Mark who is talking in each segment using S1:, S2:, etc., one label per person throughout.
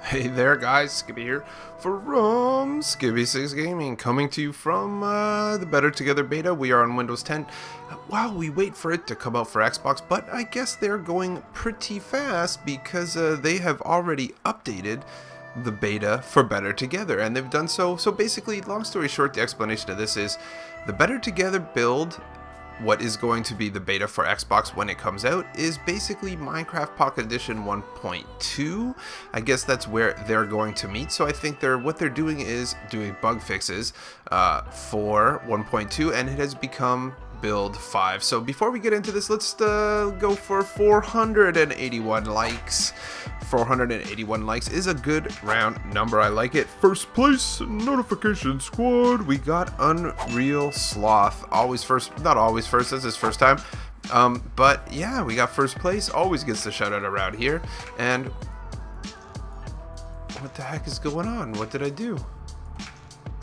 S1: Hey there guys, Skippy here from Skippy 6 Gaming, coming to you from the Better Together beta. We are on Windows 10 while we wait for it to come out for Xbox, but I guess they're going pretty fast because they have already updated the beta for Better Together, and they've done so. So basically, long story short, the explanation of this is the Better Together build, what is going to be the beta for Xbox when it comes out, is basically Minecraft Pocket Edition 1.2. I guess that's where they're going to meet. So I think what they're doing is doing bug fixes for 1.2, and it has become build 5. So before we get into this, let's go for 481 likes. 481 likes is a good round number. I like it. First place, notification squad. We got Unreal Sloth. Always first, not always first, that's his first time. But yeah, we got first place. Always gets the shout out around here. And what the heck is going on? What did I do?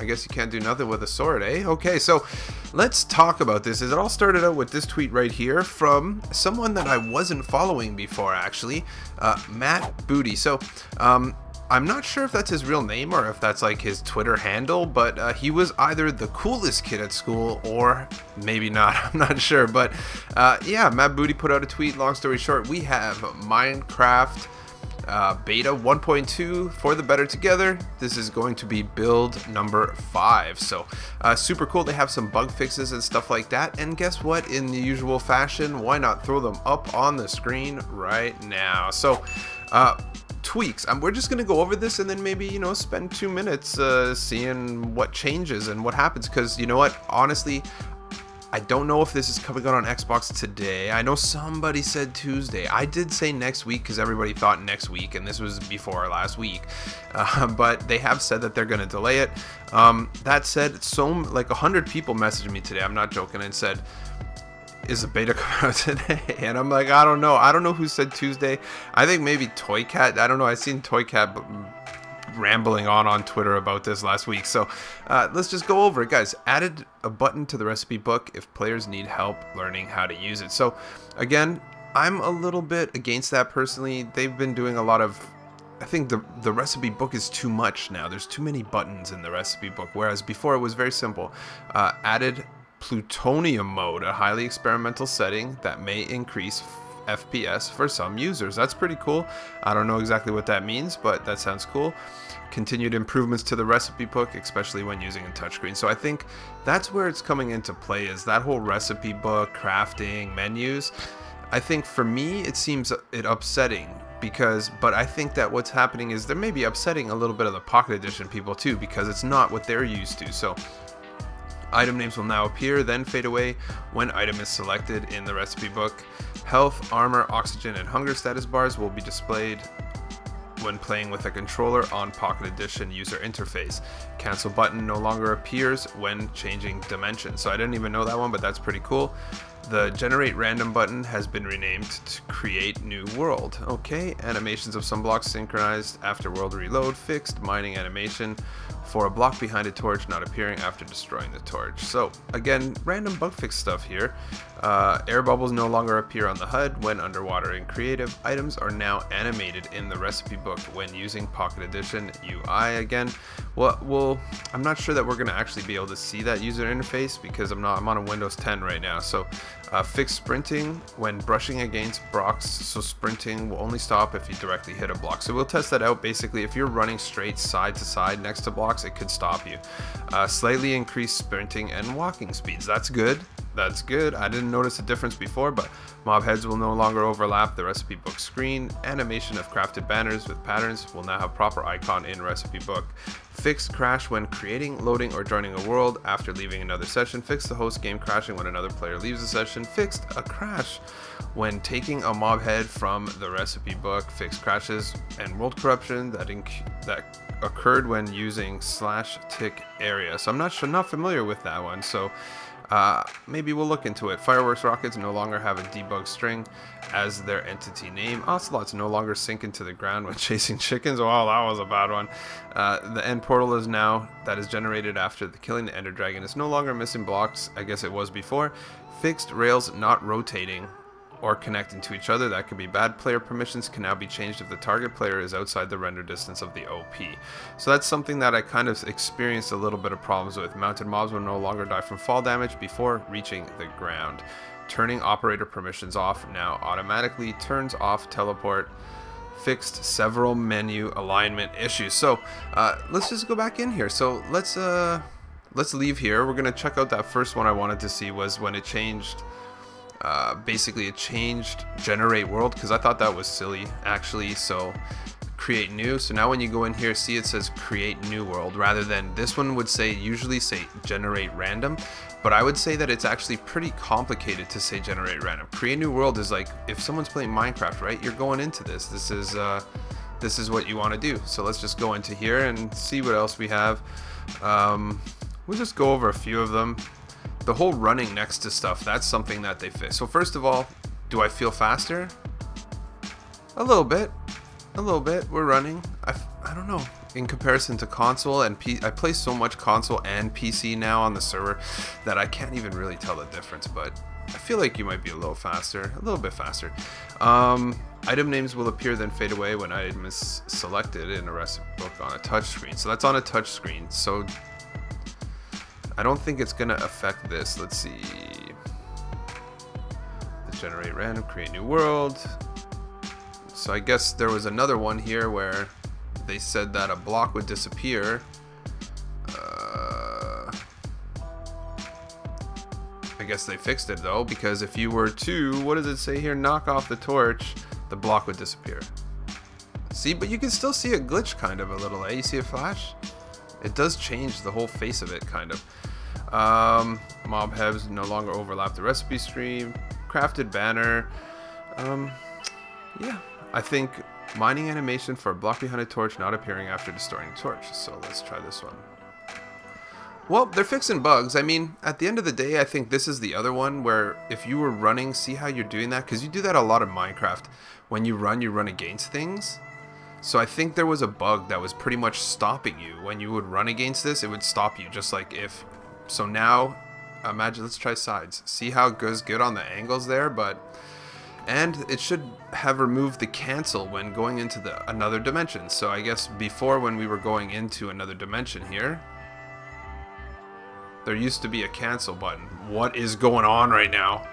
S1: I guess you can't do nothing with a sword, eh? Okay, so let's talk about this. It all started out with this tweet right here from someone that I wasn't following before, actually, Matt Booty. So I'm not sure if that's his real name or if that's like his Twitter handle, but he was either the coolest kid at school or maybe not. I'm not sure, but yeah, Matt Booty put out a tweet. Long story short, we have Minecraft beta 1.2 for the Better Together. This is going to be build number 5. So super cool. They have some bug fixes and stuff like that. And guess what? In the usual fashion, why not throw them up on the screen right now? So tweaks. We're just going to go over this and then maybe, you know, spend 2 minutes seeing what changes and what happens. Because you know what? Honestly, I don't know if this is coming out on Xbox today. I know somebody said Tuesday. I did say next week because everybody thought next week, and this was before last week. But they have said that they're going to delay it. That said, like 100 people messaged me today, I'm not joking, and said, is the beta coming out today? And I'm like, I don't know. I don't know who said Tuesday. I think maybe Toy Cat. I don't know. I seen Toy Cat rambling on Twitter about this last week. So let's just go over it, guys. Added a button to the recipe book if players need help learning how to use it. So again, I'm a little bit against that personally. They've been doing a lot of, I think the recipe book is too much now. There's too many buttons in the recipe book, whereas before it was very simple. Added plutonium mode, a highly experimental setting that may increase FPS for some users. That's pretty cool. I don't know exactly what that means, but that sounds cool. Continued improvements to the recipe book, especially when using a touchscreen. So I think that's where it's coming into play, is that whole recipe book, crafting, menus. I think for me, it seems upsetting but I think that what's happening is they're maybe upsetting a little bit of the Pocket Edition people too, because it's not what they're used to. So item names will now appear, then fade away when item is selected in the recipe book. Health, armor, oxygen, and hunger status bars will be displayed when playing with a controller on Pocket Edition user interface. Cancel button no longer appears when changing dimensions. So I didn't even know that one, but that's pretty cool. The generate random button has been renamed to create new world. Okay, animations of some blocks synchronized after world reload. Fixed mining animation for a block behind a torch not appearing after destroying the torch. So again, random bug fix stuff here. Air bubbles no longer appear on the HUD when underwater in creative. Items are now animated in the recipe book when using Pocket Edition UI. Again, well, I'm not sure that we're going to actually be able to see that user interface because I'm on a Windows 10 right now. So fixed sprinting when brushing against blocks. So sprinting will only stop if you directly hit a block. So we'll test that out. Basically, if you're running straight side to side next to blocks, it could stop you. Slightly increased sprinting and walking speeds. That's good. That's good. I didn't notice a difference before, but mob heads will no longer overlap the recipe book screen. Animation of crafted banners with patterns will now have proper icon in recipe book. Fixed crash when creating, loading, or joining a world after leaving another session. Fixed the host game crashing when another player leaves the session. Fixed a crash when taking a mob head from the recipe book. Fixed crashes and world corruption that occurred when using /tick area. So I'm not familiar with that one. So maybe we'll look into it. Fireworks rockets no longer have a debug string as their entity name. Ocelots no longer sink into the ground when chasing chickens. Wow, that was a bad one. The endpoint portal is now that is generated after the killing the Ender Dragon is no longer missing blocks. I guess it was before. Fixed rails not rotating or connecting to each other. That could be bad. Player permissions can now be changed if the target player is outside the render distance of the OP. So that's something that I kind of experienced a little bit of problems with. Mounted mobs will no longer die from fall damage before reaching the ground. Turning operator permissions off now automatically turns off teleport. Fixed several menu alignment issues. So let's just go back in here. So let's leave here. We're gonna check out that first one I wanted to see was when it changed. Basically it changed generate world, because I thought that was silly actually. So create new. So now when you go in here, see it says create new world rather than this one would say usually say generate random, but I would say that it's actually pretty complicated to say generate random. Create new world is like if someone's playing Minecraft, right? You're going into this. This is what you want to do. So let's just go into here and see what else we have. We'll just go over a few of them. The whole running next to stuff, that's something that they fix. So first of all, do I feel faster? A little bit. We're running. I don't know. In comparison to console and I play so much console and PC now on the server that I can't even really tell the difference, but I feel like you might be a little bit faster. Item names will appear then fade away when item is selected in a recipe book on a touch screen. So that's on a touch screen. So I don't think it's gonna affect this. Let's see. The generate random, create new world. So I guess there was another one here where they said that a block would disappear. I guess they fixed it though, because if you were to, what does it say here? Knock off the torch, the block would disappear. See, but you can still see a glitch kind of a little, eh? You see a flash? It does change the whole face of it kind of. Mob hebs no longer overlap the recipe screen. Crafted banner. Yeah, I think mining animation for a block behind a torch not appearing after destroying the torch. So let's try this one. Well, they're fixing bugs. I mean, at the end of the day, I think this is the other one where if you were running, see how you're doing that? Because you do that a lot in Minecraft. When you run against things. So I think there was a bug that was pretty much stopping you. When you would run against this, it would stop you. Just like if... So now, imagine, let's try sides. See how it goes good on the angles there, but... And it should have removed the cancel when going into another dimension. So I guess before when we were going into another dimension here, there used to be a cancel button. What is going on right now?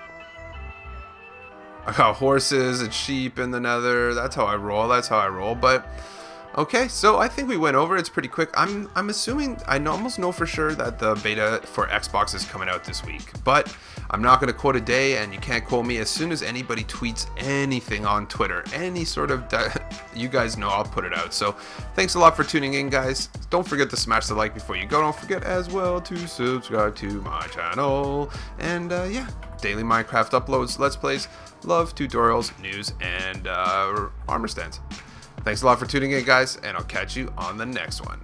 S1: I got horses and sheep in the nether. That's how I roll. But okay, so I think we went over. It's pretty quick. I'm assuming, I almost know for sure that the beta for Xbox is coming out this week, but I'm not going to quote a day, and you can't quote me. As soon as anybody tweets anything on Twitter, any sort of you guys know, I'll put it out. So thanks a lot for tuning in, guys. Don't forget to smash the like before you go. Don't forget as well to subscribe to my channel. And yeah, daily Minecraft uploads, let's plays, love, tutorials, news, and armor stands. Thanks a lot for tuning in, guys, and I'll catch you on the next one.